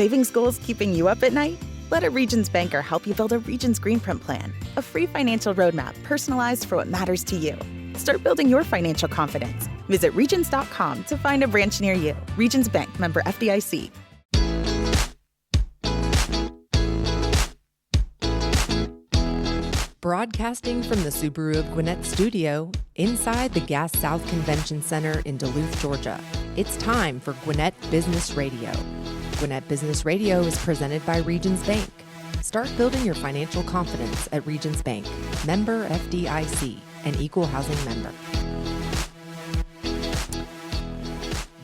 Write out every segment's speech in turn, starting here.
Savings goals keeping you up at night? Let a Regions banker help you build a Regions Green Print plan, a free financial roadmap personalized for what matters to you. Start building your financial confidence. Visit Regions.com to find a branch near you. Regions Bank, member FDIC. Broadcasting from the Subaru of Gwinnett studio inside the Gas South Convention Center in Duluth, Georgia. It's time for Gwinnett Business Radio. Gwinnett Business Radio is presented by Regions Bank. Start building your financial confidence at Regions Bank, member FDIC, an equal housing member.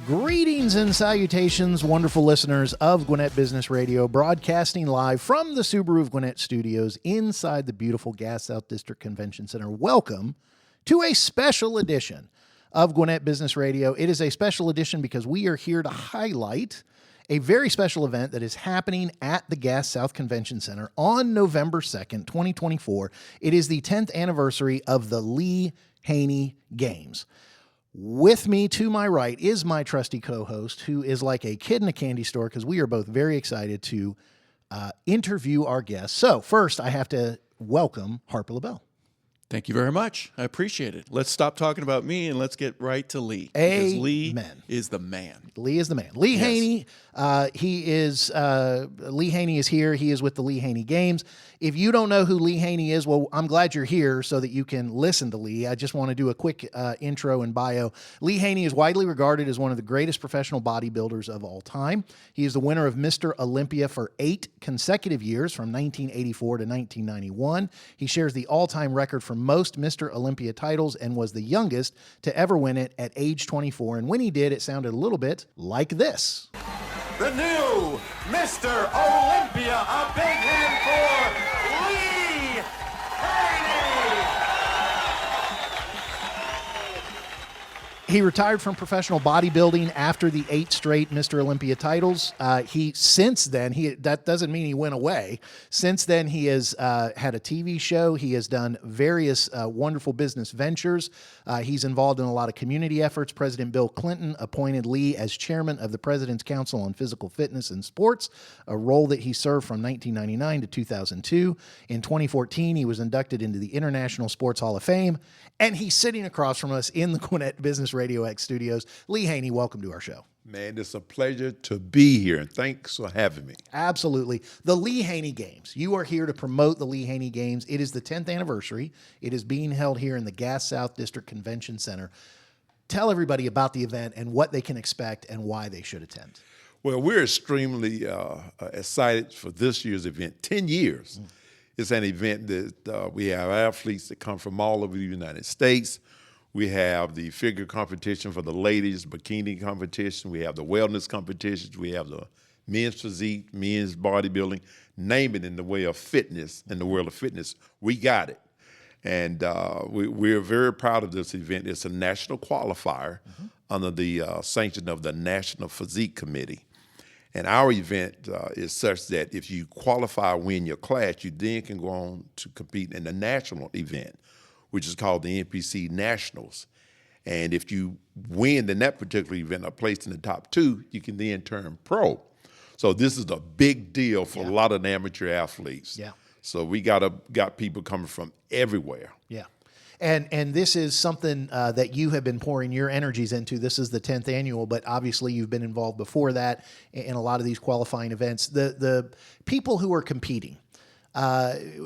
Greetings and salutations, wonderful listeners of Gwinnett Business Radio, broadcasting live from the Subaru of Gwinnett studios inside the beautiful Gas South District Convention Center. Welcome to a special edition of Gwinnett Business Radio. It is a special edition because we are here to highlight a very special event that is happening at the Gas South Convention Center on November 2nd, 2024. It is the 10th anniversary of the Lee Haney Games. With me to my right is my trusty co-host, who is like a kid in a candy store because we are both very excited to interview our guests. So first, I have to welcome Harper LaBelle. Thank you very much. I appreciate it. Let's stop talking about me and let's get right to Lee. Amen. Because Lee is the man. Lee is the man. Lee Haney, Lee Haney is here. He is with the Lee Haney Games. If you don't know who Lee Haney is, well, I'm glad you're here so that you can listen to Lee. I just want to do a quick intro and bio. Lee Haney is widely regarded as one of the greatest professional bodybuilders of all time. He is the winner of Mr. Olympia for 8 consecutive years from 1984 to 1991. He shares the all-time record for most Mr. Olympia titles and was the youngest to ever win it at age 24. And when he did, it sounded a little bit like this. The new Mr. Olympia, a big hand for Lee Haney. He retired from professional bodybuilding after the 8 straight Mr. Olympia titles. That doesn't mean he went away. Since then, he has had a TV show. He has done various wonderful business ventures. He's involved in a lot of community efforts. President Bill Clinton appointed Lee as chairman of the President's Council on Physical Fitness and Sports, a role that he served from 1999 to 2002. In 2014, he was inducted into the International Sports Hall of Fame, and he's sitting across from us in the Gwinnett Business RadioX studios. Lee Haney, welcome to our show. Man, it's a pleasure to be here, and thanks for having me. Absolutely. The Lee Haney Games. You are here to promote the Lee Haney Games. It is the 10th anniversary. It is being held here in the Gas South District Convention Center. Tell everybody about the event and what they can expect and why they should attend. Well, we're extremely excited for this year's event. 10 years. It's an event that we have athletes that come from all over the United States. We have the figure competition for the ladies, bikini competition. We have the wellness competitions. We have the men's physique, men's bodybuilding. Name it in the way of fitness, in the world of fitness. We got it. And we're very proud of this event. It's a national qualifier under the sanction of the National Physique Committee. And our event is such that if you qualify, win your class, you then can go on to compete in the national event, which is called the NPC Nationals. And if you win in that particular event or placed in the top 2, you can then turn pro. So this is a big deal for a lot of the amateur athletes. Yeah. So we got people coming from everywhere. Yeah. And this is something that you have been pouring your energies into. This is the 10th annual, but obviously you've been involved before that in a lot of these qualifying events. The people who are competing,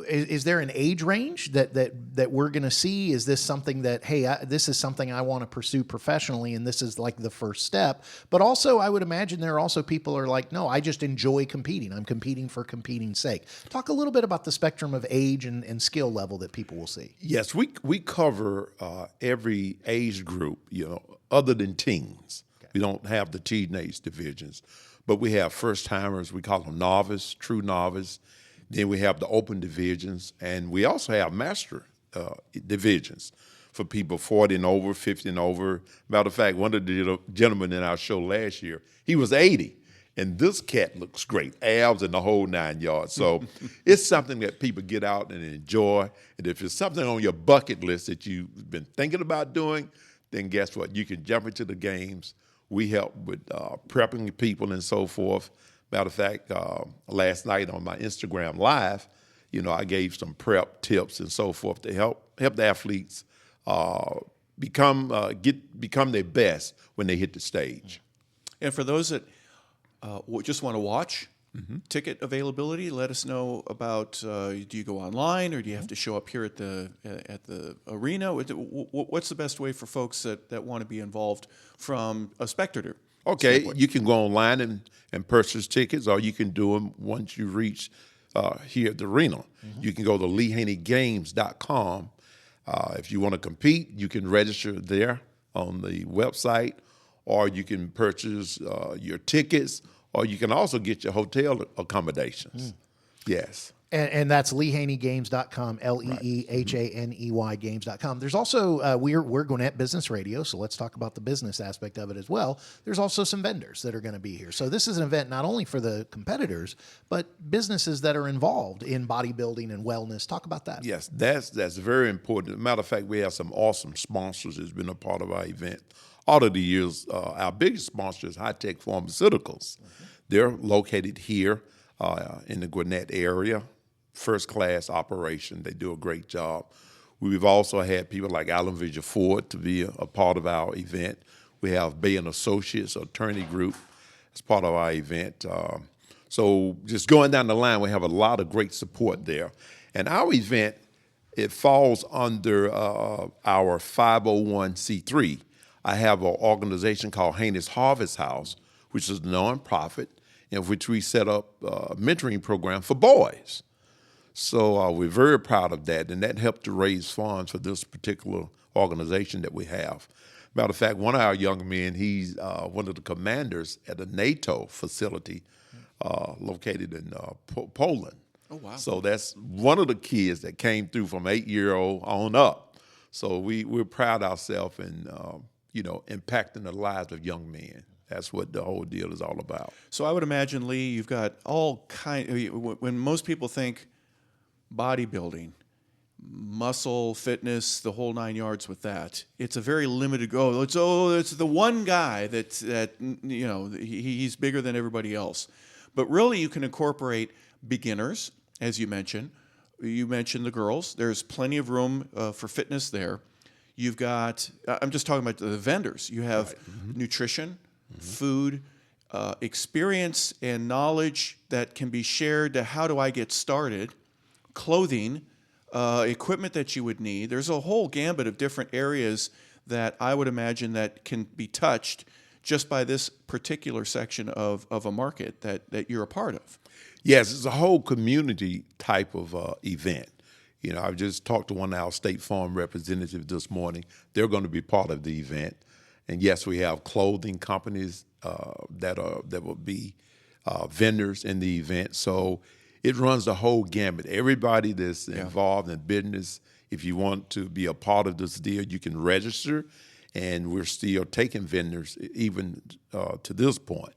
is there an age range that we're going to see? Is this something that, hey, this is something I want to pursue professionally, and this is like the first step? But also, I would imagine there are also people who are like, no, I just enjoy competing. I'm competing for competing's sake. Talk a little bit about the spectrum of age and skill level that people will see. Yes, we cover every age group, other than teens. Okay. We don't have the teenage divisions, but we have first-timers. We call them novice, true novice. Then we have the open divisions, and we also have master divisions for people 40 and over, 50 and over. Matter of fact, one of the gentlemen in our show last year, he was 80, and this cat looks great, abs and the whole 9 yards. So it's something that people get out and enjoy, and if it's something on your bucket list that you've been thinking about doing, then guess what? You can jump into the games. We help with prepping people and so forth. Matter of fact, last night on my Instagram Live, I gave some prep tips and so forth to help the athletes become their best when they hit the stage. And for those that just want to watch, ticket availability, let us know about, do you go online or do you have to show up here at the arena? What's the best way for folks that want to be involved from a spectator? Okay, standpoint? you can go online and purchase tickets, or you can do them once you reach here at the arena. You can go to LeeHaneyGames.com. If you want to compete, you can register there on the website, or you can purchase your tickets, or you can also get your hotel accommodations. Yes. And that's LeeHaneyGames.com, LeeHaney Games.com. There's also, we're Gwinnett Business Radio, so let's talk about the business aspect of it as well. There's also some vendors that are going to be here. So this is an event not only for the competitors, but businesses that are involved in bodybuilding and wellness. Talk about that. Yes, that's very important. As a matter of fact, we have some awesome sponsors that's been a part of our event all of the years. Our biggest sponsor is High Tech Pharmaceuticals. They're located here in the Gwinnett area. First class operation. They do a great job. We've also had people like Allen Vigil Ford to be a part of our event. We have Bay and Associates Attorney Group as part of our event. So just going down the line, we have a lot of great support there. And our event, it falls under our 501c3. I have an organization called Haney's Harvest House, which is a nonprofit in which we set up a mentoring program for boys. So we're very proud of that, and that helped to raise funds for this particular organization that we have. Matter of fact, one of our young men, he's one of the commanders at a NATO facility located in Poland. Oh, wow. So that's one of the kids that came through from 8-year-old on up. So we're proud ourselves in, impacting the lives of young men. That's what the whole deal is all about. So I would imagine, Lee, you've got all when most people think bodybuilding, muscle, fitness, the whole 9 yards with that, it's a very limited goal. It's the one guy that he's bigger than everybody else. But really you can incorporate beginners, as you mentioned. You mentioned the girls. There's plenty of room for fitness there. You've got, I'm just talking about the vendors. You have nutrition, food, experience and knowledge that can be shared to how do I get started, clothing, equipment that you would need. There's a whole gambit of different areas that I would imagine that can be touched just by this particular section of a market that you're a part of. Yes, it's a whole community type of event. I've just talked to one of our State Farm representatives this morning. They're going to be part of the event. And yes, we have clothing companies that will be vendors in the event. So it runs the whole gamut. Everybody that's involved in business, if you want to be a part of this deal, you can register. And we're still taking vendors even to this point.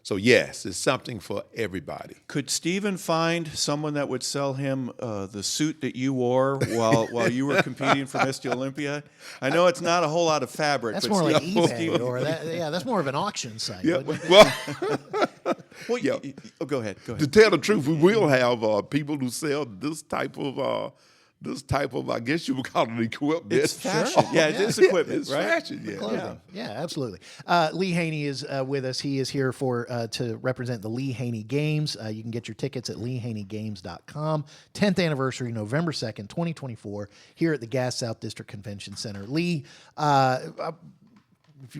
So yes, it's something for everybody. Could Stephen find someone that would sell him the suit that you wore while you were competing for Mr. Olympia? I know it's not a whole lot of fabric. That's but more like Stephen, eBay or that. Yeah, that's more of an auction site. Yeah, Well, go ahead. To tell the truth, we will have people who sell this type of, I guess you would call it equipment. It's fashion. Sure. Yeah, it is equipment, it's right? fashion, yeah. Clothing. Yeah, absolutely. Lee Haney is with us. He is here to represent the Lee Haney Games. You can get your tickets at LeeHaneyGames.com. 10th anniversary, November 2nd, 2024, here at the Gas South District Convention Center. Lee,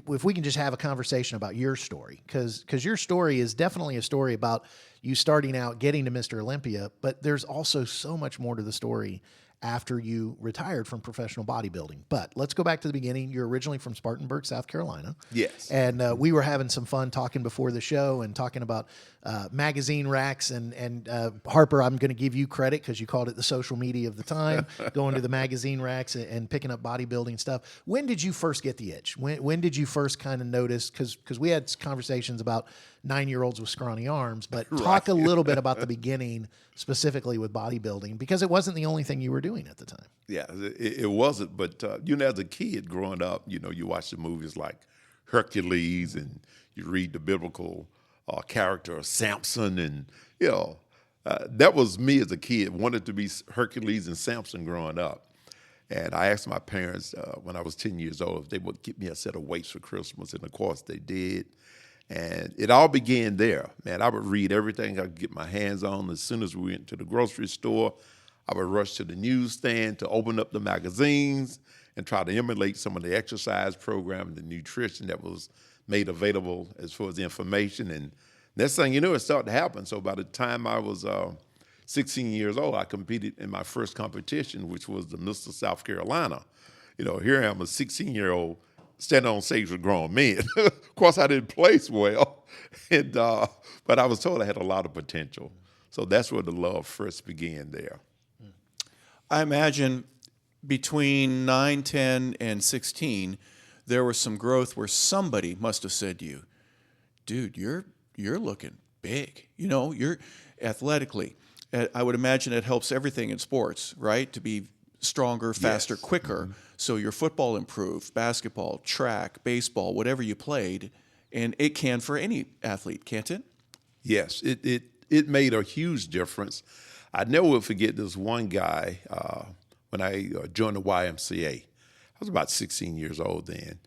if we can just have a conversation about your story, because your story is definitely a story about you starting out, getting to Mr. Olympia, but there's also so much more to the story after you retired from professional bodybuilding. But let's go back to the beginning. You're originally from Spartanburg, South Carolina. Yes. And we were having some fun talking before the show and talking about magazine racks. And Harper, I'm going to give you credit because you called it the social media of the time, going to the magazine racks and picking up bodybuilding stuff. When did you first get the itch? When did you first kind of notice? Because we had conversations about 9-year-olds with scrawny arms, but talk a little bit about the beginning specifically with bodybuilding, because it wasn't the only thing you were doing at the time. Yeah, it wasn't. But, as a kid growing up, you watch the movies like Hercules and you read the biblical character, Samson, and that was me as a kid. Wanted to be Hercules and Samson growing up. And I asked my parents when I was 10 years old if they would get me a set of weights for Christmas, and of course they did. And it all began there. Man, I would read everything I could get my hands on. As soon as we went to the grocery store, I would rush to the newsstand to open up the magazines and try to emulate some of the exercise program and the nutrition that was made available as far as the information. And next thing you know, it started to happen. So by the time I was 16 years old, I competed in my first competition, which was the Mr. South Carolina. Here I am, a 16-year-old, standing on stage with grown men. Of course, I didn't place well, but I was told I had a lot of potential. So that's where the love first began there. I imagine between 9, 10, and 16, there was some growth where somebody must have said to you, dude, you're looking big. You're athletically. I would imagine it helps everything in sports, right? To be stronger, faster, Yes. quicker. Mm-hmm. So your football improved, basketball, track, baseball, whatever you played, and it can for any athlete, can't it? Yes, it made a huge difference. I never will forget this one guy when I joined the YMCA. I was about 16 years old then,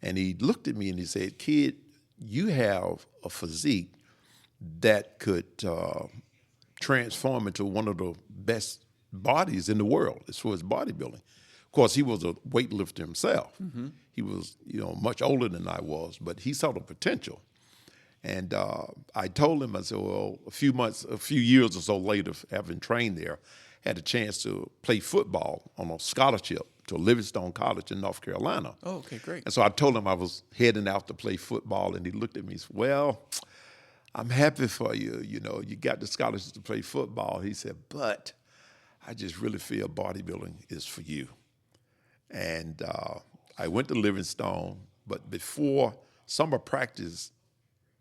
and he looked at me and he said, "Kid, you have a physique that could transform into one of the best bodies in the world as far as bodybuilding." Of course, he was a weightlifter himself. Mm-hmm. He was, much older than I was, but he saw the potential. And I told him, I said, well, a few years or so later, having trained there, had a chance to play football on a scholarship to Livingstone College in North Carolina. Oh, okay, great. And so I told him I was heading out to play football, and he looked at me and said, well, I'm happy for you. You got the scholarship to play football. He said, but I just really feel bodybuilding is for you. And I went to Livingstone, but before summer practice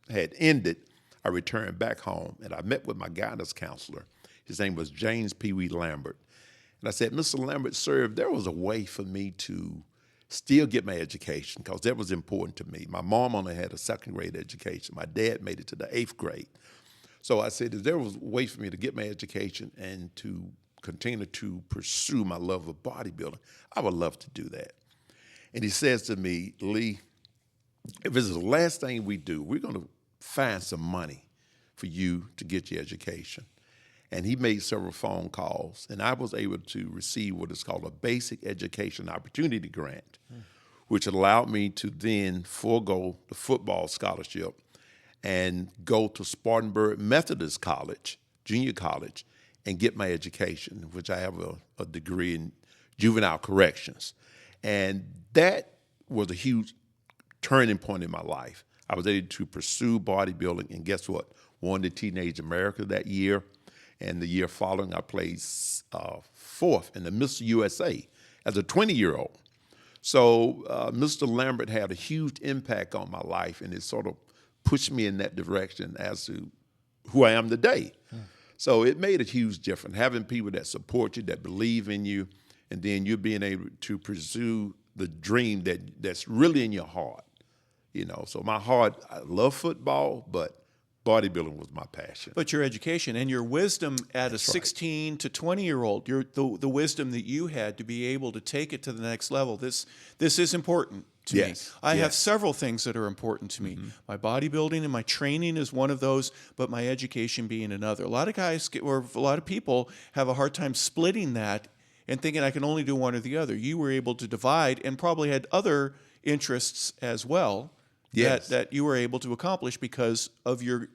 had ended, I returned back home, and I met with my guidance counselor. His name was James Pee Wee Lambert. And I said, Mr. Lambert, sir, if there was a way for me to still get my education, because that was important to me. My mom only had a second grade education. My dad made it to the 8th grade. So I said, if there was a way for me to get my education and to continue to pursue my love of bodybuilding, I would love to do that. And he says to me, Lee, if it's the last thing we do, we're going to find some money for you to get your education. And he made several phone calls, and I was able to receive what is called a Basic Education Opportunity Grant, which allowed me to then forego the football scholarship and go to Spartanburg Methodist College, junior college, and get my education, which I have a degree in juvenile corrections. And that was a huge turning point in my life. I was able to pursue bodybuilding, and guess what? Won the Teenage America that year. And the year following, I placed fourth in the Mr. USA as a 20-year-old. So Mr. Lambert had a huge impact on my life, and it sort of pushed me in that direction as to who I am today. So it made a huge difference, having people that support you, that believe in you, and then you being able to pursue the dream that's really in your heart. So my heart, I love football, but bodybuilding was my passion. But your education and your wisdom at a 16 to 20-year-old, the wisdom that you had to be able to take it to the next level, this is important to me. I have several things that are important to me. My bodybuilding and my training is one of those, but my education being another. A lot of guys, or a lot of people, have a hard time splitting that and thinking I can only do one or the other. You were able to divide and probably had other interests as well. Yes. That you were able to accomplish because of your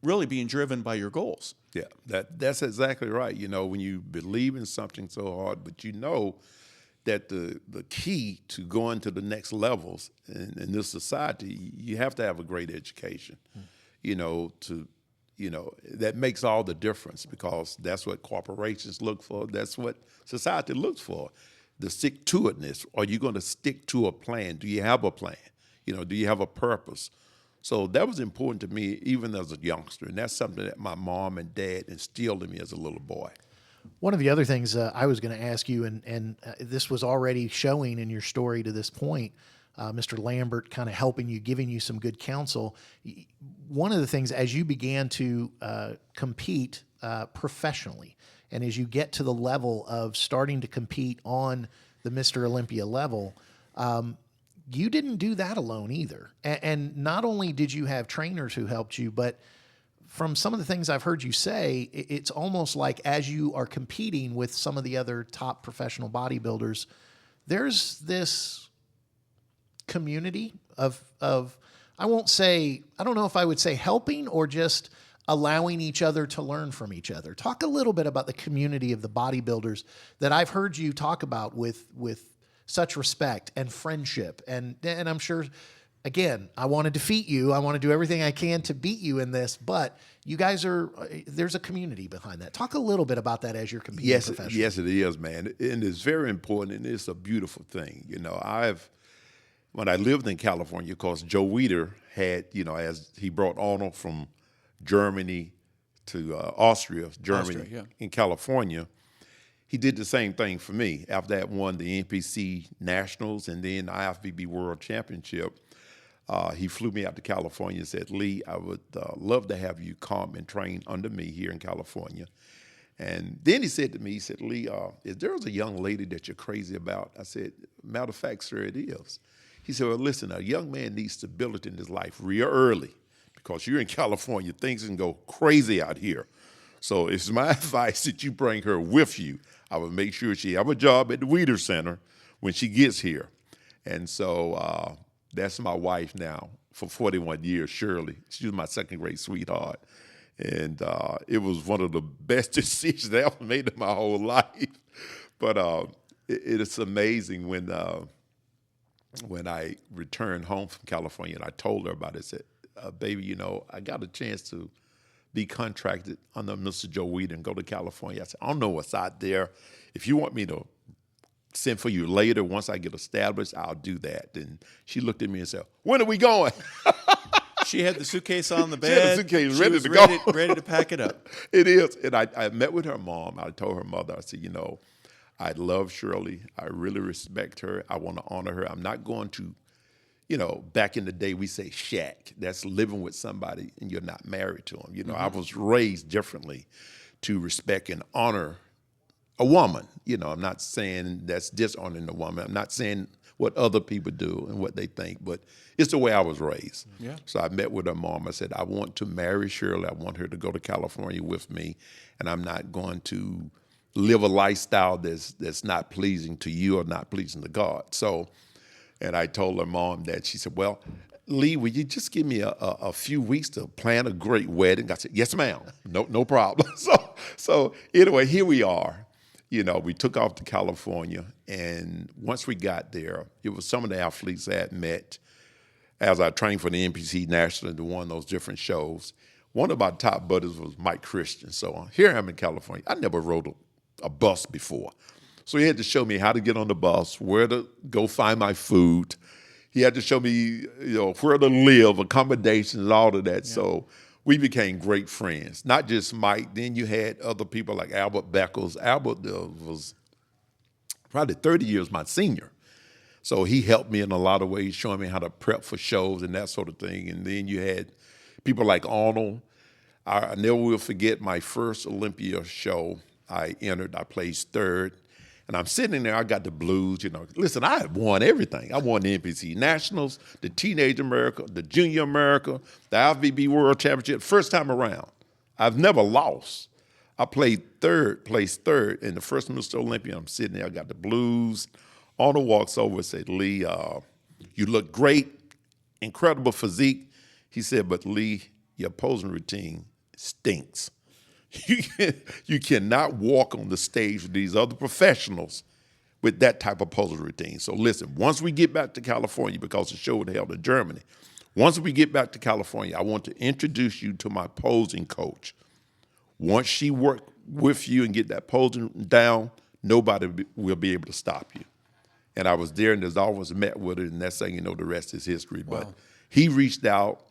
really being driven by your goals. Yeah, that's exactly right. When you believe in something so hard, but that the key to going to the next levels in this society, you have to have a great education. That makes all the difference, because that's what corporations look for. That's what society looks for. The stick-to-itness. Are you going to stick to a plan? Do you have a plan? Do you have a purpose? So that was important to me even as a youngster, and that's something that my mom and dad instilled in me as a little boy. One of the other things I was going to ask you, and this was already showing in your story to this point, Mr. Lambert kind of helping you, giving you some good counsel. One of the things, as you began to compete professionally, and as you get to the level of starting to compete on the Mr. Olympia level, you didn't do that alone either. And not only did you have trainers who helped you, but from some of the things I've heard you say, it's almost like as you are competing with some of the other top professional bodybuilders, there's this community of I don't know if I would say helping or just allowing each other to learn from each other. Talk a little bit about the community of the bodybuilders that I've heard you talk about with such respect and friendship. And I'm sure, again, I want to defeat you. I want to do everything I can to beat you in this, but you guys there's a community behind that. Talk a little bit about that as you're competing professionally. Yes, it is, man. And it's very important, and it's a beautiful thing. When I lived in California, of course, Joe Weider had, as he brought Arnold from Germany to Austria, in California, he did the same thing for me. After that, won the NPC Nationals and then the IFBB World Championship. He flew me out to California and said, Lee, I would love to have you come and train under me here in California. And then he said to me, Lee, is there a young lady that you're crazy about? I said, matter of fact, sir, it is. He said, well, listen, a young man needs stability in his life real early because you're in California. Things can go crazy out here. So it's my advice that you bring her with you. I would make sure she have a job at the Weider Center when she gets here. And so that's my wife now for 41 years, Shirley. She was my second grade sweetheart. And it was one of the best decisions I ever made in my whole life. But it is amazing when I returned home from California and I told her about it. I said, baby, I got a chance to be contracted under Mr. Joe Weider and go to California. I said, I don't know what's out there. If you want me to send for you later, once I get established, I'll do that. And she looked at me and said, when are we going? She had the suitcase on the bed. She had the suitcase ready to go. Ready to pack it up. It is. And I met with her mom. I told her mother, I said, I love Shirley. I really respect her. I want to honor her. I'm not going to, back in the day we say shack. That's living with somebody and you're not married to them. I was raised differently to respect and honor a woman. I'm not saying that's dishonoring a woman. I'm not saying what other people do and what they think, but it's the way I was raised. Yeah. So I met with her mom. I said, I want to marry Shirley. I want her to go to California with me, and I'm not going to live a lifestyle that's not pleasing to you or not pleasing to God. So, and I told her mom that. She said, well, Lee, will you just give me a few weeks to plan a great wedding? I said, yes, ma'am. No problem. So anyway, here we are. We took off to California, and once we got there, it was some of the athletes I had met as I trained for the NPC National to one of those different shows. One of our top buddies was Mike Christian. So here I am in California. I never rode a bus before. So he had to show me how to get on the bus, where to go find my food. He had to show me, where to live, accommodations, all of that. Yeah. So we became great friends, not just Mike. Then you had other people like Albert Beckles. Albert was probably 30 years my senior. So he helped me in a lot of ways, showing me how to prep for shows and that sort of thing. And then you had people like Arnold. I never will forget my first Olympia show. I placed third. And I'm sitting there, I got the blues, Listen, I had won everything. I won the NPC Nationals, the Teenage America, the Junior America, the IFBB World Championship, first time around. I've never lost. I placed third in the first Mr. Olympia. I'm sitting there, I got the blues. Arnold walks over and said, Lee, you look great, incredible physique. He said, but Lee, your posing routine stinks. You cannot walk on the stage with these other professionals with that type of posing routine. So listen, once we get back to California, because the show was held in Germany, once we get back to California, I want to introduce you to my posing coach. Once she works with you and get that posing down, nobody will be able to stop you. And I was there in his office, met with her, and that's saying, the rest is history. Wow. But he reached out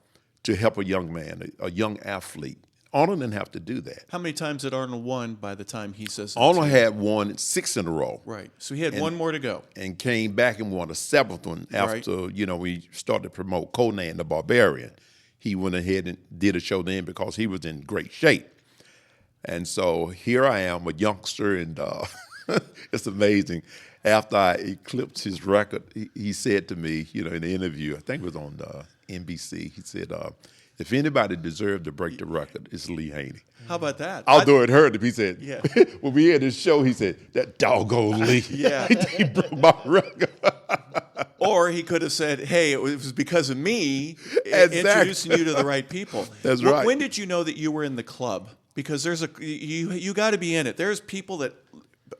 to help a young man, a young athlete, Arnold didn't have to do that. How many times had Arnold won by the time he says it Arnold to you? had won 6 in a row. Right. So he had one more to go. And came back and won a 7th one after, we started to promote Conan the Barbarian. He went ahead and did a show then because he was in great shape. And so here I am, a youngster, and it's amazing. After I eclipsed his record, he said to me, in the interview, I think it was on NBC, he said, if anybody deserved to break the record, it's Lee Haney. How about that? Although it hurt him, he said, Yeah. when we had this show, he said, that doggone Lee. Yeah. He broke my record. Or he could have said, hey, it was because of me Exactly. introducing you to the right people. That's right. When did you know that you were in the club? Because you got to be in it. There's people that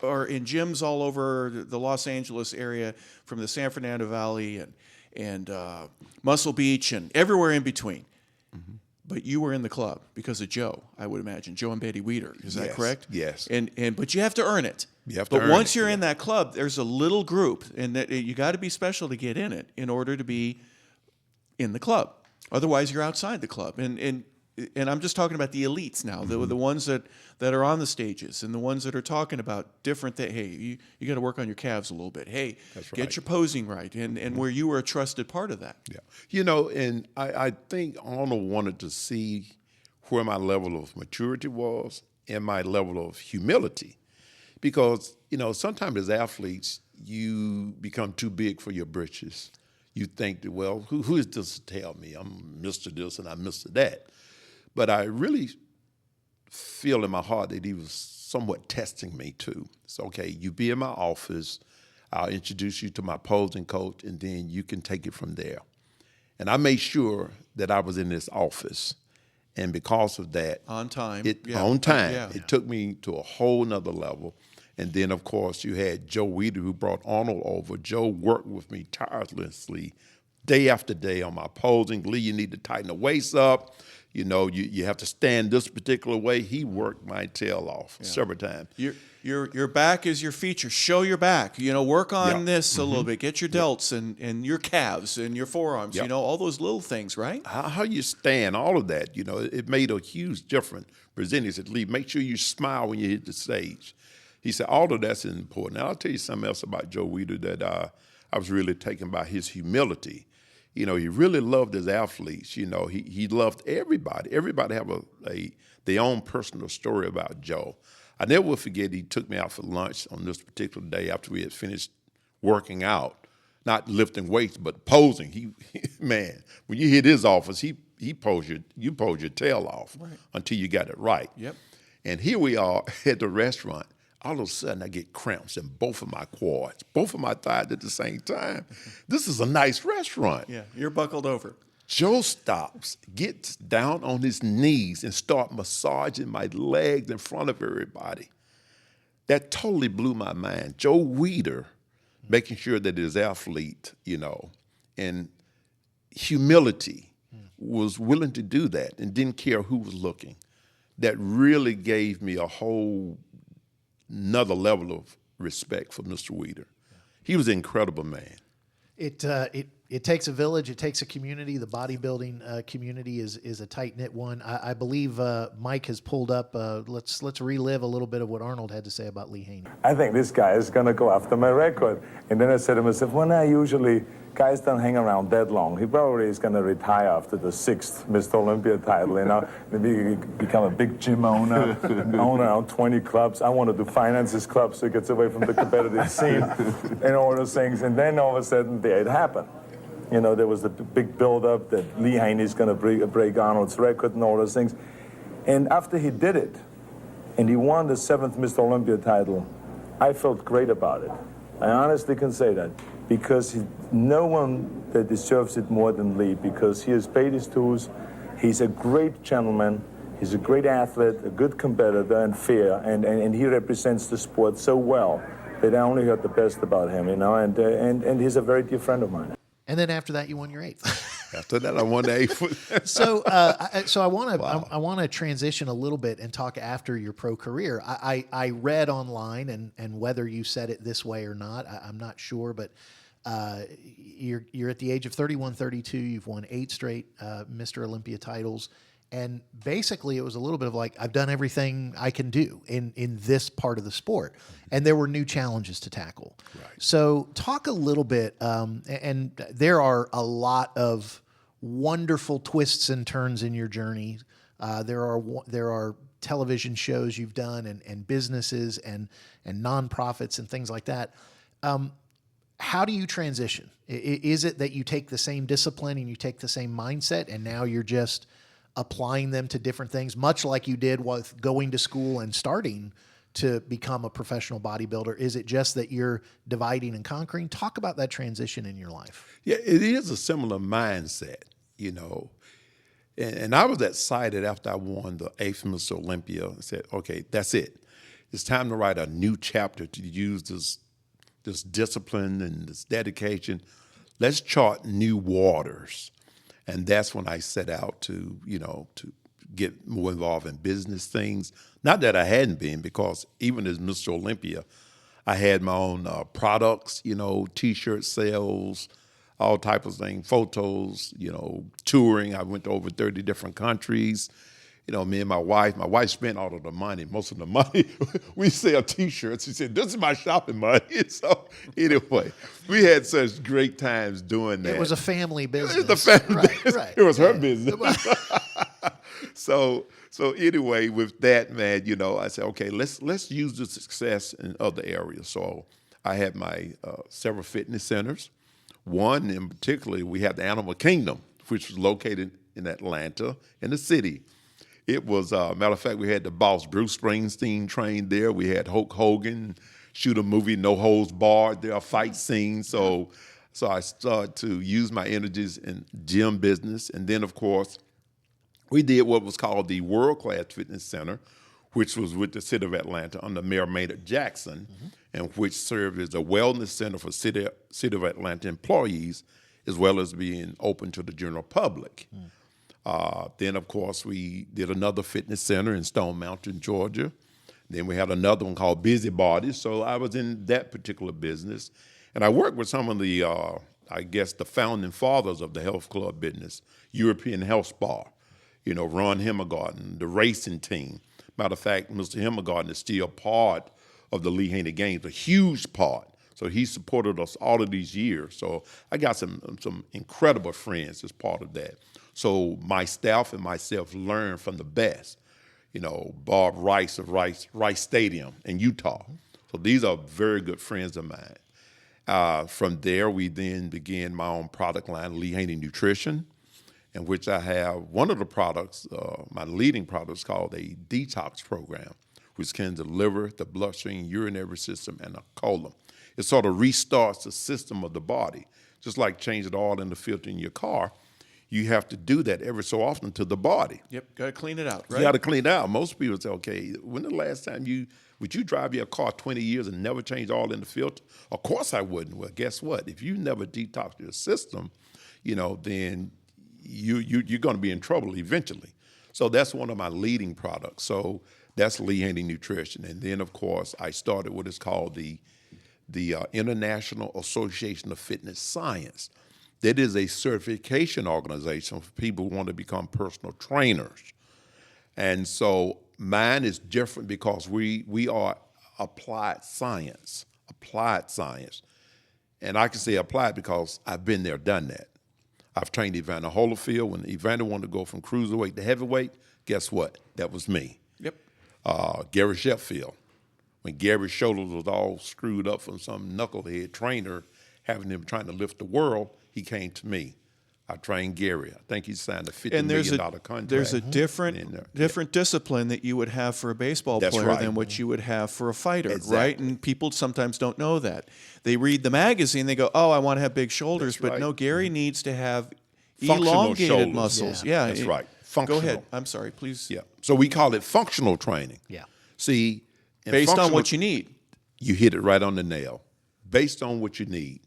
are in gyms all over the Los Angeles area, from the San Fernando Valley and Muscle Beach and everywhere in between. Mm-hmm. But you were in the club because of Joe, I would imagine. Joe and Betty Weeder. Is that correct? Yes. But you have to earn it. You have to earn it. But once you're in that club, there's a little group, and that you got to be special to get in it in order to be in the club. Otherwise, you're outside the club. And I'm just talking about the elites now, the ones that are on the stages and the ones that are talking about different things. Hey, you got to work on your calves a little bit. Hey, get your posing right, and where you were a trusted part of that. Yeah. And I think Arnold wanted to see where my level of maturity was and my level of humility. Because, sometimes as athletes, you become too big for your britches. You think that, well, who is this to tell me I'm Mr. This and I'm Mr. that? But I really feel in my heart that he was somewhat testing me too. So, okay, you be in my office, I'll introduce you to my posing coach, and then you can take it from there. And I made sure that I was in this office. And because of that, On time. it took me to a whole nother level. And then, of course, you had Joe Weeder, who brought Arnold over. Joe worked with me tirelessly day after day on my posing. Lee, you need to tighten the waist up. You have to stand this particular way. He worked my tail off several times. Your back is your feature. Show your back. Work on this a little bit. Get your delts and your calves and your forearms. All those little things, right? How you stand, all of that. It made a huge difference. Presenting, he said, Lee, make sure you smile when you hit the stage. He said, all of that's important. Now, I'll tell you something else about Joe Weeder that I was really taken by his humility. He really loved his athletes. He loved everybody. Everybody have their own personal story about Joe. I never will forget he took me out for lunch on this particular day after we had finished working out, not lifting weights, but posing. Man, when you hit his office, you pose your tail off until you got it right. Yep. And here we are at the restaurant. All of a sudden, I get cramps in both of my quads, both of my thighs at the same time. This is a nice restaurant. Yeah, you're buckled over. Joe stops, gets down on his knees, and start massaging my legs in front of everybody. That totally blew my mind. Joe Weeder, making sure that his athlete, and humility, was willing to do that and didn't care who was looking. That really gave me a whole another level of respect for Mr. Weeder. He was an incredible man. It takes a village. It takes a community. The bodybuilding community is a tight-knit one. I believe Mike has pulled up. Let's relive a little bit of what Arnold had to say about Lee Haney. I think this guy is going to go after my record. And then I said to myself, usually guys don't hang around that long. He probably is going to retire after the 6th Mr. Olympia title, maybe become a big gym owner, own around 20 clubs. I wanted to finance his club so he gets away from the competitive scene and all those things. And then all of a sudden, there it happened. There was the big build-up that Lee Haney is going to break Arnold's record and all those things. And after he did it, and he won the 7th Mr. Olympia title, I felt great about it. I honestly can say that, because no one that deserves it more than Lee, because he has paid his dues. He's a great gentleman. He's a great athlete, a good competitor, and fair, and he represents the sport so well that I only heard the best about him, and he's a very dear friend of mine. And then after that, you won your 8th. After that, I won the 8th. So I want to transition a little bit and talk after your pro career. I read online, and whether you said it this way or not, I'm not sure, but you're at the age of 31, 32. You've won 8 straight Mr. Olympia titles, And basically, it was a little bit of like, I've done everything I can do in this part of the sport. And there were new challenges to tackle. Right. So talk a little bit, and there are a lot of wonderful twists and turns in your journey. There are television shows you've done and businesses and nonprofits and things like that. How do you transition? Is it that you take the same discipline and you take the same mindset and now you're just applying them to different things, much like you did with going to school and starting to become a professional bodybuilder? Is it just that you're dividing and conquering? Talk about that transition in your life. Yeah, it is a similar mindset, you know. And I was excited after I won the 8th Miss Olympia and said, okay, that's it. It's time to write a new chapter, to use this discipline and this dedication. Let's chart new waters. And that's when I set out to get more involved in business things. Not that I hadn't been, because even as Mr. Olympia, I had my own products, T-shirt sales, all type of things, photos, touring. I went to over 30 different countries. Me and my wife spent all of the money, most of the money. We sell T-shirts. She said, this is my shopping money. So anyway, we had such great times doing that. It was a family business. It was a family business. Right. It was her business. So anyway, with that, man, I said, okay, let's use the success in other areas. So I had my several fitness centers. One in particular, we had the Animal Kingdom, which was located in Atlanta, in the city. It was, matter of fact, we had the boss, Bruce Springsteen, trained there. We had Hulk Hogan shoot a movie, No Holds Barred. There are fight scenes. So I started to use my energies in gym business. And then, of course, we did what was called the World Class Fitness Center, which was with the city of Atlanta under Mayor Maynard Jackson, and which served as a wellness center for city of Atlanta employees, as well as being open to the general public. Then, of course, we did another fitness center in Stone Mountain, Georgia. Then we had another one called Busy Bodies. So I was in that particular business. And I worked with some of the, the founding fathers of the health club business, European Health Spa, Ron Himmelgarten, the racing team. Matter of fact, Mr. Himmelgarten is still part of the Lee Haney Games, a huge part. So he supported us all of these years. So I got some incredible friends as part of that. So my staff and myself learned from the best. Bob Rice of Rice Stadium in Utah. So these are very good friends of mine. From there, we then began my own product line, Lee Haney Nutrition, in which I have one of the products, my leading product is called a detox program, which can deliver the bloodstream, urinary system, and the colon. It sort of restarts the system of the body. Just like changing the oil in the filter in your car, you have to do that every so often to the body. Yep, got to clean it out, right? You got to clean it out. Most people say, okay, when the last time would you drive your car 20 years and never change oil in the filter? Of course I wouldn't. Well, guess what? If you never detox your system, then you're going to be in trouble eventually. So that's one of my leading products. So that's Lee Haney Nutrition. And then, of course, I started what is called the International Association of Fitness Science. That is a certification organization for people who want to become personal trainers. And so mine is different because we are applied science. And I can say applied because I've been there, done that. I've trained Evander Holyfield. When Evander wanted to go from cruiserweight to heavyweight, guess what? That was me. Yep. Gary Sheffield. When Gary's shoulders was all screwed up from some knucklehead trainer having him trying to lift the world, he came to me. I trained Gary. I think he signed a $50 million contract. There's a different discipline that you would have for a baseball player than what you would have for a fighter, right? And people sometimes don't know that. They read the magazine, they go, oh, I want to have big shoulders. But no, Gary needs to have elongated muscles. Yeah, that's right. Functional. Go ahead. I'm sorry, please. Yeah. So we call it functional training. Yeah. See, based on what you need. You hit it right on the nail. Based on what you need.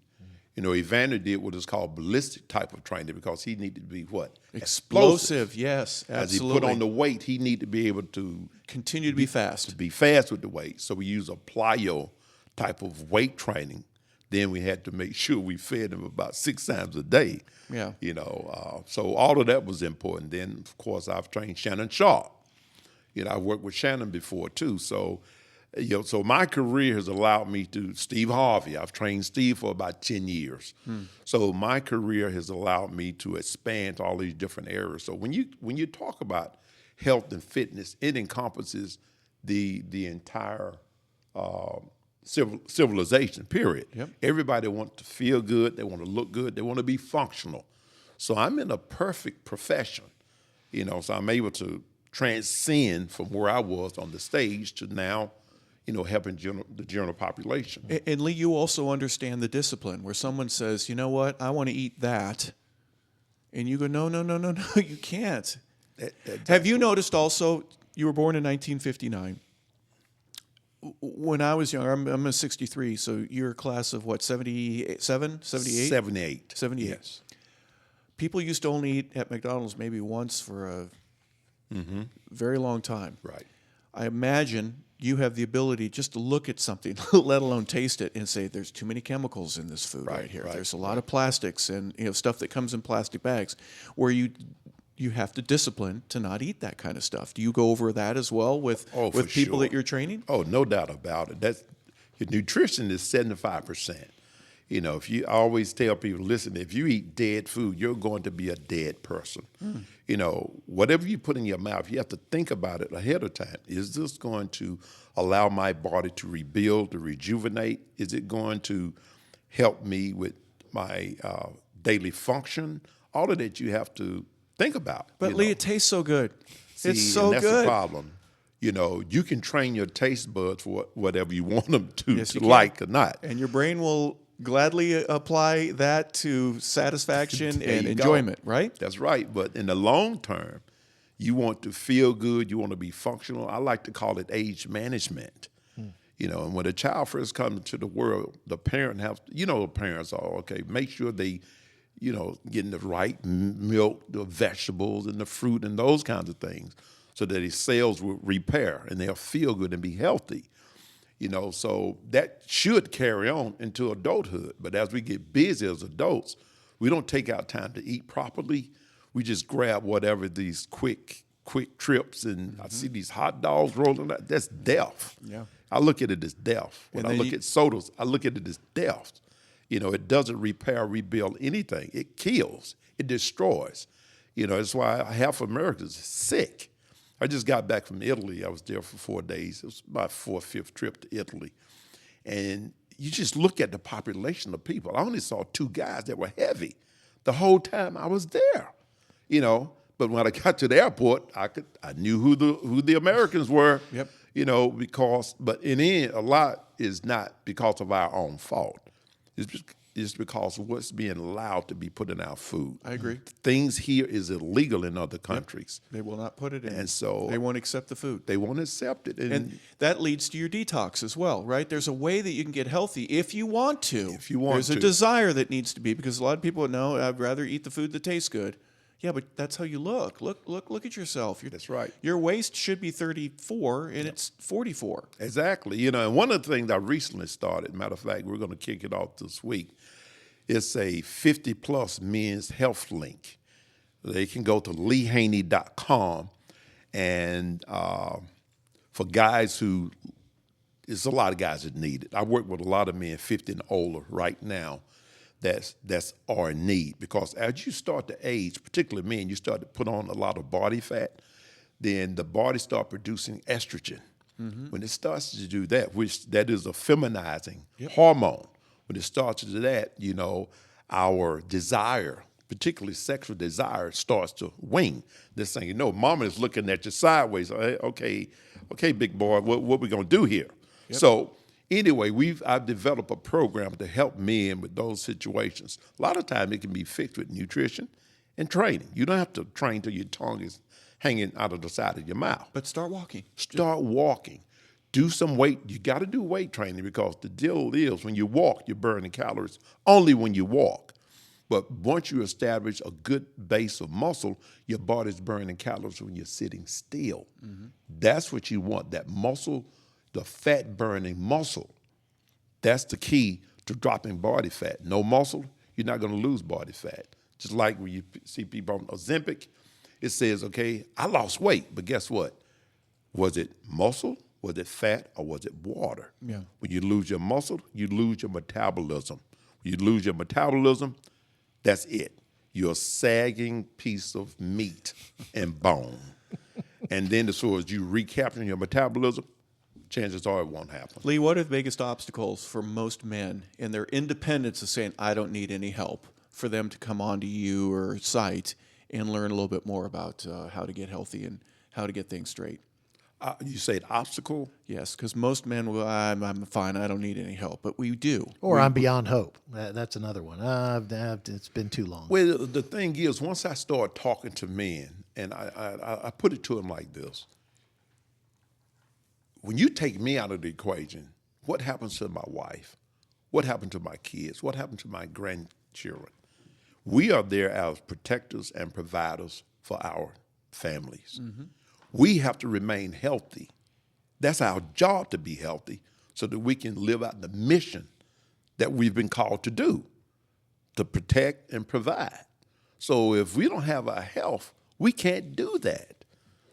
Evander did what is called ballistic type of training because he needed to be what? Explosive, yes, absolutely. As he put on the weight, he needed to be able to continue to be fast. To be fast with the weight. So we use a plyo type of weight training Then we had to make sure we fed him about 6 times a day. Yeah. So all of that was important. Then, of course, I've trained Shannon Sharp. I worked with Shannon before too. So, so my career has allowed me to, Steve Harvey, I've trained Steve for about 10 years. So my career has allowed me to expand to all these different areas. So when you talk about health and fitness, it encompasses the entire civilization, period. Yep. Everybody wants to feel good, they want to look good, they want to be functional. So I'm in a perfect profession, so I'm able to transcend from where I was on the stage to now, helping the general population. And Lee, you also understand the discipline where someone says, you know what, I want to eat that. And you go, no, you can't. Have you noticed also, you were born in 1959. When I was young, I'm a 63, so you're a class of what, 77, 78? 78. 78. Yes. People used to only eat at McDonald's maybe once for a very long time. Right. I imagine you have the ability just to look at something, let alone taste it, and say, there's too many chemicals in this food right here. There's a lot of plastics and stuff that comes in plastic bags, where you have to discipline to not eat that kind of stuff. Do you go over that as well with people that you're training? Oh, no doubt about it. Your nutrition is 75%. If you, I always tell people, listen, if you eat dead food, you're going to be a dead person. Whatever you put in your mouth, you have to think about it ahead of time. Is this going to allow my body to rebuild, to rejuvenate? Is it going to help me with my daily function? All of that you have to think about. But Lee, it tastes so good. See, it's so that's good. The problem. You can train your taste buds for whatever you want them to you like or not. And your brain will gladly apply that to satisfaction and enjoyment, right? That's right. But in the long term, you want to feel good. You want to be functional. I like to call it age management. And when a child first comes into the world, the parent the parents are, okay, make sure they, getting the right milk, the vegetables and the fruit and those kinds of things so that his cells will repair and they'll feel good and be healthy. So that should carry on into adulthood. But as we get busy as adults, we don't take out time to eat properly. We just grab whatever these quick trips, and I see these hot dogs rolling out. That's death. Yeah. I look at it as death. When I look at sodas, I look at it as death. It doesn't repair, rebuild anything. It kills. It destroys. That's why half of Americans are sick. I just got back from Italy. I was there for 4 days. It was my 4th, 5th trip to Italy. And you just look at the population of people. I only saw 2 guys that were heavy the whole time I was there. But when I got to the airport, I knew who the Americans were. Yep. But in the end, a lot is not because of our own fault. It's because of what's being allowed to be put in our food. I agree. Things here is illegal in other countries. They will not put it in. And so they won't accept the food. They won't accept it. And that leads to your detox as well, right? There's a way that you can get healthy if you want to. There's a desire that needs to be, because a lot of people know, I'd rather eat the food that tastes good. Yeah, but that's how you look. Look at yourself. That's right. Your waist should be 34, and it's 44. Exactly. And one of the things I recently started, matter of fact, we're going to kick it off this week, it's a 50-plus men's health link. They can go to leehaney.com, and for guys who, there's a lot of guys that need it. I work with a lot of men 50 and older right now that's are in need, because as you start to age, particularly men, you start to put on a lot of body fat, then the body start producing estrogen. When it starts to do that, which that is a feminizing hormone, when it starts to do that, our desire, particularly sexual desire, starts to wane. This thing, mama is looking at you sideways. Okay, big boy, what we gonna do here? Yep. So anyway, I've developed a program to help men with those situations. A lot of times it can be fixed with nutrition and training. You don't have to train till your tongue is hanging out of the side of your mouth. But start walking. Start walking. Do some weight. You got to do weight training, because the deal is when you walk, you're burning calories only when you walk. But once you establish a good base of muscle, your body's burning calories when you're sitting still. That's what you want, that muscle, the fat-burning muscle. That's the key to dropping body fat. No muscle, you're not going to lose body fat. Just like when you see people on Ozempic, it says, okay, I lost weight, but guess what? Was it muscle, was it fat, or was it water? Yeah. When you lose your muscle, you lose your metabolism. When you lose your metabolism, that's it. You're a sagging piece of meat and bone. And then as far as you recapturing your metabolism, chances are it won't happen. Lee, what are the biggest obstacles for most men in their independence of saying, I don't need any help, for them to come onto you or site and learn a little bit more about how to get healthy and how to get things straight? You say an obstacle? Yes, because most men will, I'm fine, I don't need any help, but we do. Or I'm beyond hope. That's another one. It's been too long. Well, the thing is, once I start talking to men, and I put it to them like this: when you take me out of the equation, what happens to my wife? What happened to my kids? What happened to my grandchildren? We are there as protectors and providers for our families. Mm-hmm. We have to remain healthy. That's our job, to be healthy, so that we can live out the mission that we've been called to do, to protect and provide. So if we don't have our health, we can't do that.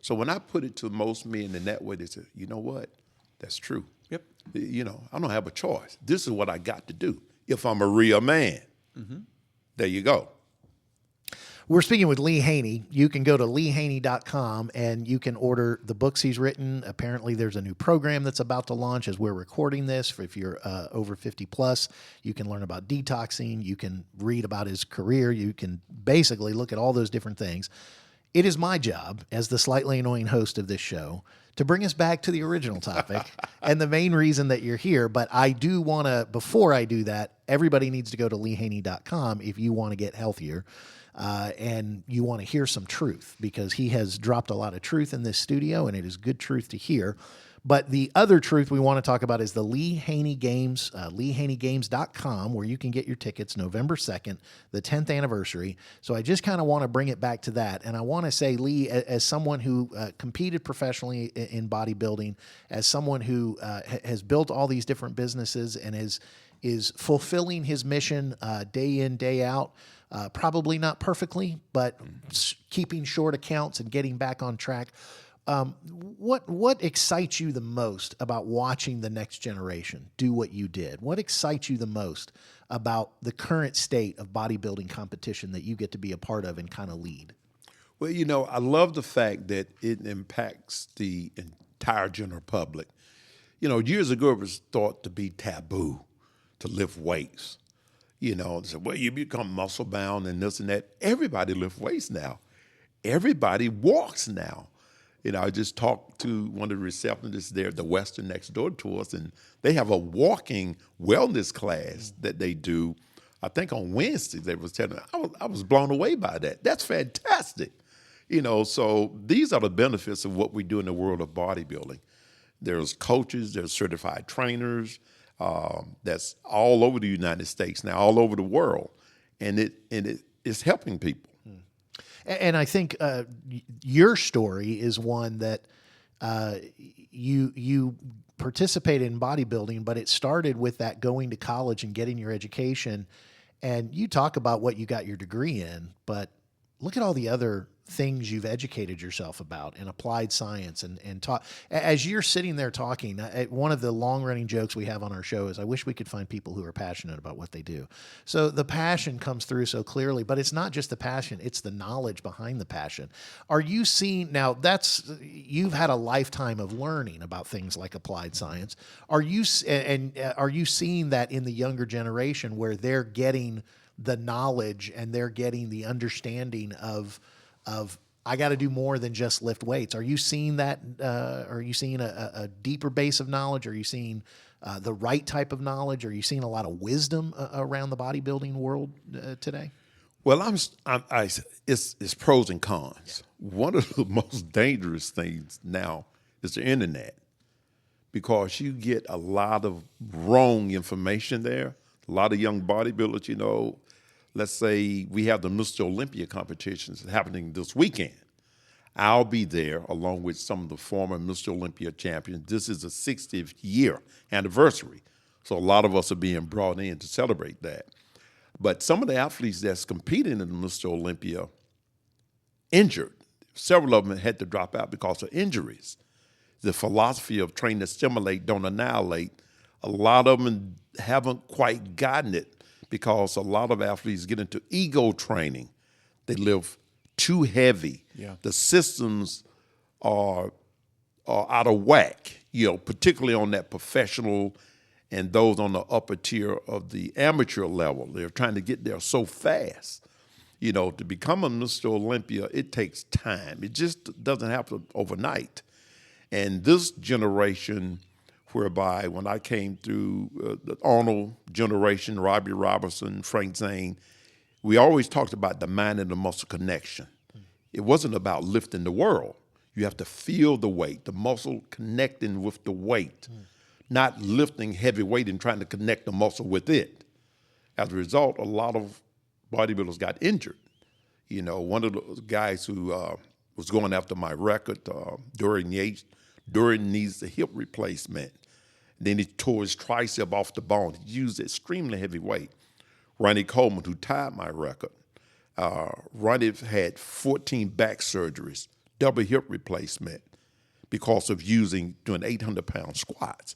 So when I put it to most men in that way, they say, you know what? That's true. Yep. You know, I don't have a choice. This is what I got to do if I'm a real man. Mm-hmm. There you go. We're speaking with Lee Haney. You can go to leehaney.com and you can order the books he's written. Apparently, there's a new program that's about to launch as we're recording this. If you're over 50 plus, you can learn about detoxing. You can read about his career. You can basically look at all those different things. It is my job as the slightly annoying host of this show to bring us back to the original topic and the main reason that you're here. But I do want to, before I do that, everybody needs to go to leehaney.com if you want to get healthier. And you want to hear some truth, because he has dropped a lot of truth in this studio, and it is good truth to hear. But the other truth we want to talk about is the Lee Haney Games, LeeHaneyGames.com, where you can get your tickets November 2nd, the 10th anniversary. So I just kind of want to bring it back to that. And I want to say, Lee, as someone who competed professionally in bodybuilding, as someone who has built all these different businesses and is fulfilling his mission day in, day out, probably not perfectly, but keeping short accounts and getting back on track. What excites you the most about watching the next generation do what you did? What excites you the most about the current state of bodybuilding competition that you get to be a part of and kind of lead? Well, you know, I love the fact that it impacts the entire general public. You know, years ago it was thought to be taboo to lift weights. You know, they said, well, you become muscle bound and this and that. Everybody lifts weights now. Everybody walks now. You know, I just talked to one of the receptionists there at the Western next door to us, and they have a walking wellness class that they do. I think on Wednesdays they was telling me, I was blown away by that. That's fantastic. You know, so these are the benefits of what we do in the world of bodybuilding. There's coaches, there's certified trainers, that's all over the United States now, all over the world, and it's helping people. And I think your story is one that you participated in bodybuilding, but it started with that going to college and getting your education. And you talk about what you got your degree in, but look at all the other things you've educated yourself about and applied science and taught. As you're sitting there talking, one of the long-running jokes we have on our show is, I wish we could find people who are passionate about what they do. So the passion comes through so clearly, but it's not just the passion, it's the knowledge behind the passion. Are you seeing, now you've had a lifetime of learning about things like applied science. Are you seeing that in the younger generation where they're getting the knowledge and they're getting the understanding of I got to do more than just lift weights? Are you seeing that? Are you seeing a deeper base of knowledge? Are you seeing the right type of knowledge? Are you seeing a lot of wisdom around the bodybuilding world today? Well, it's pros and cons. Yeah. One of the most dangerous things now is the internet, because you get a lot of wrong information there. A lot of young bodybuilders, you know, let's say we have the Mr. Olympia competitions happening this weekend. I'll be there along with some of the former Mr. Olympia champions. This is the 60th year anniversary. So a lot of us are being brought in to celebrate that. But some of the athletes that's competing in Mr. Olympia injured. Several of them had to drop out because of injuries. The philosophy of train to stimulate, don't annihilate, a lot of them haven't quite gotten it because a lot of athletes get into ego training. They live too heavy. Yeah. The systems are out of whack, particularly on that professional and those on the upper tier of the amateur level. They're trying to get there so fast. To become a Mr. Olympia, it takes time. It just doesn't happen overnight. And this generation, whereby when I came through the Arnold generation, Robbie Robertson, Frank Zane, we always talked about the mind and the muscle connection. It wasn't about lifting the world. You have to feel the weight, the muscle connecting with the weight, not lifting heavy weight and trying to connect the muscle with it. As a result, a lot of bodybuilders got injured. One of the guys who was going after my record, Dorian needs a hip replacement. Then he tore his tricep off the bone. He used extremely heavy weight. Ronnie Coleman, who tied my record, Ronnie had 14 back surgeries, double hip replacement, because of doing 800-pound squats.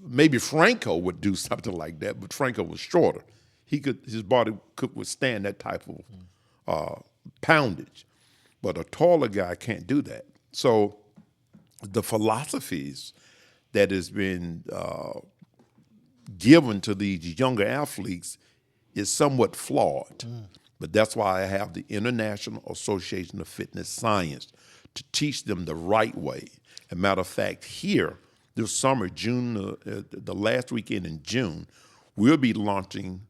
Maybe Franco would do something like that, but Franco was shorter. His body could withstand that type of poundage, but a taller guy can't do that. So the philosophies that has been given to these younger athletes is somewhat flawed. But that's why I have the International Association of Fitness Science to teach them the right way. As a matter of fact, here this summer, June, the last weekend in June, we'll be launching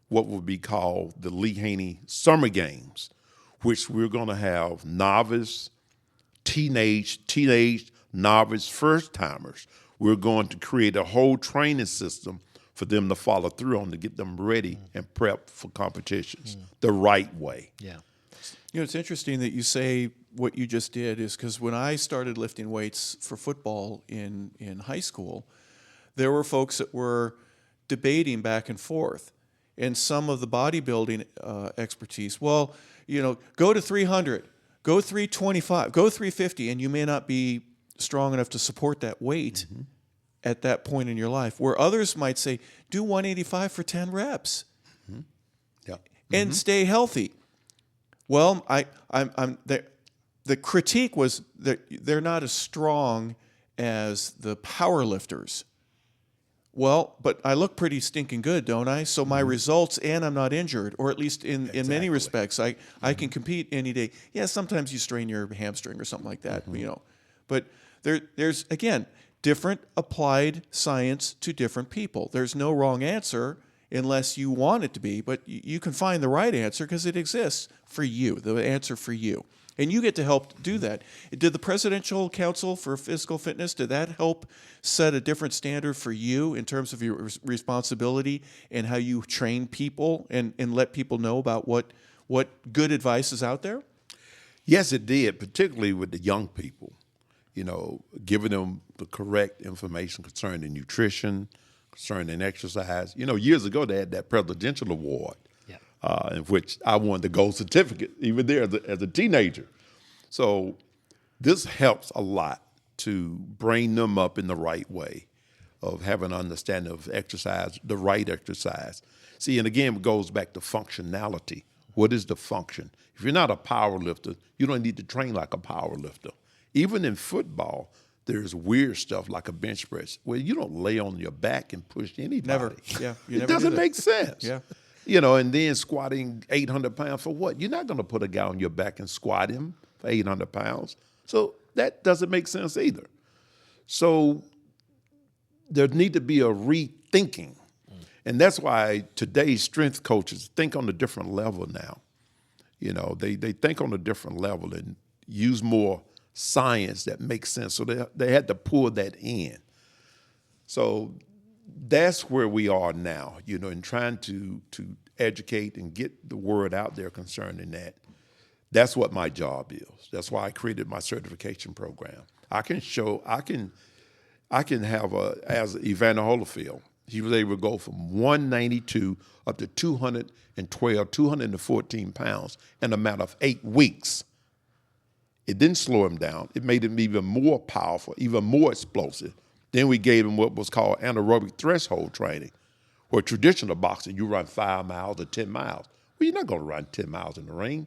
what will be called the Lee Haney Summer Games, which we're going to have novice, teenage, novice, first-timers. We're going to create a whole training system for them to follow through on to get them ready and prep for competitions the right way. Yeah. It's interesting that you say what you just did, is because when I started lifting weights for football in high school, there were folks that were debating back and forth. And some of the bodybuilding expertise, go to 300, go 325, go 350, and you may not be strong enough to support that weight at that point in your life. Where others might say, do 185 for 10 reps and stay healthy. Well, the critique was that they're not as strong as the power lifters. Well, but I look pretty stinking good, don't I? So my results, and I'm not injured, or at least in many respects, I can compete any day. Yeah, sometimes you strain your hamstring or something like that, But there's, again, different applied science to different people. There's no wrong answer unless you want it to be, but you can find the right answer because it exists for you, the answer for you. And you get to help do that. Did the Presidential Council for Physical Fitness, did that help set a different standard for you in terms of your responsibility and how you train people and let people know about what good advice is out there? Yes, it did, particularly with the young people. Giving them the correct information concerning nutrition, concerning exercise. Years ago they had that presidential award. In which I won the gold certificate, even there as a teenager. So this helps a lot to bring them up in the right way of having an understanding of exercise, the right exercise. See, and again, it goes back to functionality. What is the function? If you're not a power lifter, you don't need to train like a power lifter. Even in football, there's weird stuff like a bench press where you don't lay on your back and push anybody. Never. Yeah, it doesn't make sense. Yeah. And then squatting 800 pounds for what? You're not going to put a guy on your back and squat him for 800 pounds. So that doesn't make sense either. So there need to be a rethinking. And that's why today's strength coaches think on a different level now. They think on a different level and use more science that makes sense. So they had to pull that in. So that's where we are now, in trying to educate and get the word out there concerning that. That's what my job is. That's why I created my certification program. I can have as Evander Holyfield, he was able to go from 192 up to 212, 214 pounds in a matter of 8 weeks. It didn't slow him down. It made him even more powerful, even more explosive. Then we gave him what was called anaerobic threshold training, where traditional boxing, you run 5 miles or 10 miles. Well, you're not going to run 10 miles in the ring.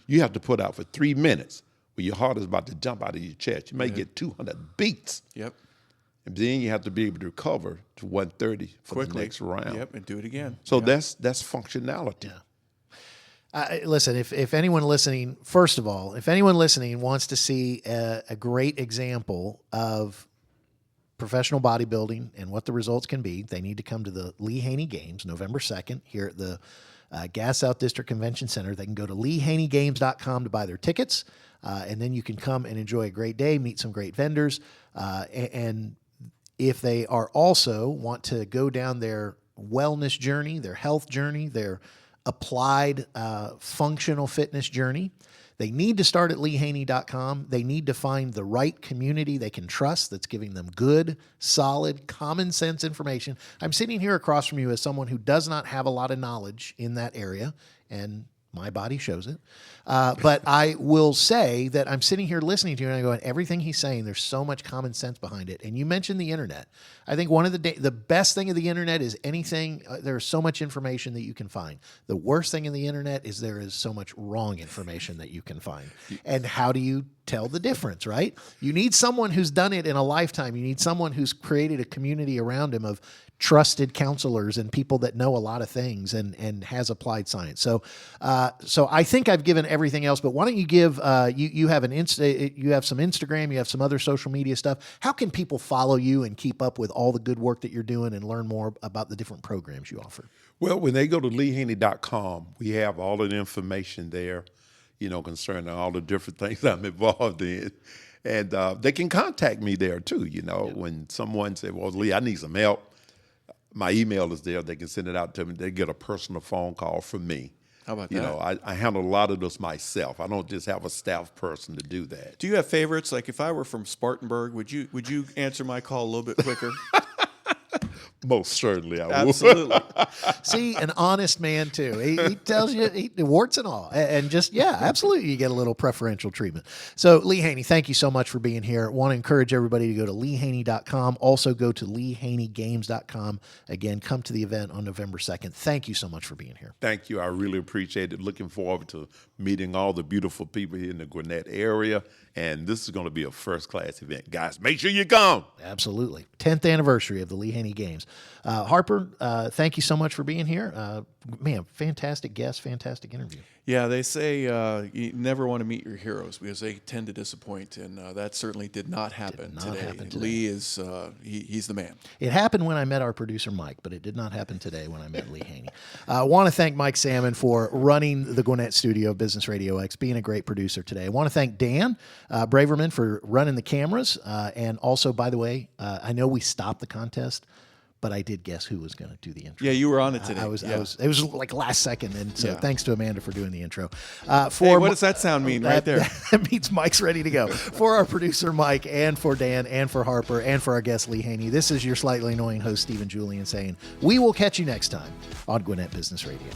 You have to put out for 3 minutes where your heart is about to jump out of your chest. You may get 200 beats. Yep. And then you have to be able to recover to 130 for Quickly. the next round. Yep, and do it again. So that's functionality. Yeah. Listen, if anyone listening, first of all, if anyone listening wants to see a great example of professional bodybuilding and what the results can be, they need to come to the Lee Haney Games November 2nd here at the Gas South District Convention Center. They can go to LeeHaneyGames.com to buy their tickets, and then you can come and enjoy a great day, meet some great vendors, and if they are also want to go down their wellness journey, their health journey, their applied functional fitness journey, they need to start at LeeHaney.com. They need to find the right community they can trust that's giving them good, solid, common sense information. I'm sitting here across from you as someone who does not have a lot of knowledge in that area, and my body shows it. But I will say that I'm sitting here listening to you and I go, everything he's saying, there's so much common sense behind it. And you mentioned the internet. I think one of the best thing of the internet is anything, there's so much information that you can find. The worst thing in the internet is there is so much wrong information that you can find. And how do you tell the difference, right? You need someone who's done it in a lifetime. You need someone who's created a community around him of trusted counselors and people that know a lot of things and has applied science. So I think I've given everything else, but why don't you give, you have you have some Instagram, you have some other social media stuff. How can people follow you and keep up with all the good work that you're doing and learn more about the different programs you offer? Well, when they go to LeeHaney.com, we have all of the information there, concerning all the different things I'm involved in. And they can contact me there too, when someone says, well, Lee, I need some help. My email is there. They can send it out to me. They get a personal phone call from me. How about that? I handle a lot of this myself. I don't just have a staff person to do that. Do you have favorites? Like if I were from Spartanburg, would you answer my call a little bit quicker? Most certainly I would. Absolutely. See, an honest man too. He tells you warts and all, and just absolutely, you get a little preferential treatment. So, Lee Haney, thank you so much for being here. Want to encourage everybody to go to LeeHaney.com. Also, go to LeeHaneyGames.com. Again, come to the event on November 2nd. Thank you so much for being here. Thank you. I really appreciate it. Looking forward to meeting all the beautiful people here in the Gwinnett area. And this is going to be a first-class event. Guys, make sure you come. Absolutely. 10th anniversary of the Lee Haney Games. Harper, thank you so much for being here. Man, fantastic guest, fantastic interview. Yeah, they say you never want to meet your heroes because they tend to disappoint, and that certainly did not happen today. Lee is he's the man. It happened when I met our producer, Mike, but it did not happen today when I met Lee Haney. I want to thank Mike Salmon for running the Gwinnett studio of Business RadioX, being a great producer today. I want to thank Dan Braverman for running the cameras, and also, by the way, I know we stopped the contest, but I did guess who was going to do the intro. Yeah, you were on it today. It was like last second, and so thanks to Amanda for doing the intro. Hey, what does that sound mean right there? That means Mike's ready to go. For our producer, Mike, and for Dan, and for Harper, and for our guest, Lee Haney, this is your slightly annoying host, Stephen Julian, saying, we will catch you next time on Gwinnett Business Radio.